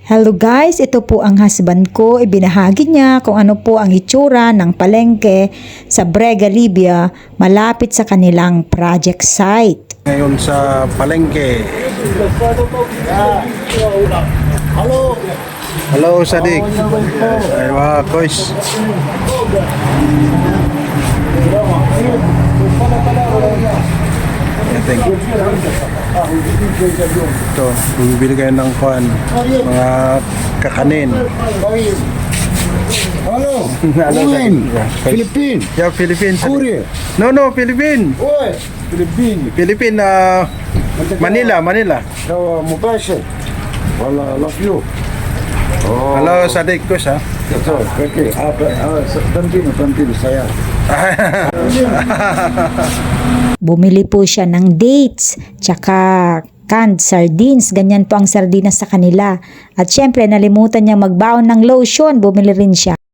Hello guys, ito po ang husband ko. Ibinahagi niya kung ano po ang itsura ng palengke sa Brega, Libya, malapit sa kanilang project site. Ngayon sa palengke. Hello, Sadik. Ay, mga kois. Thank you. Ito, bumibili kayo ng kuhan, mga kakanin. Hello, Hello, Philippines. Yeah, Philippines. Korea. No, Philippines. Oi, Philippines. Philippines, Manila. So, Mubasher. Wala, love you. Hello, Sadik ko ha. So, okay. Tantino saya. Bumili po siya ng dates, tsaka canned sardines. Ganyan po ang sardinas sa kanila. At syempre, nalimutan niya magbaon ng lotion. Bumili rin siya.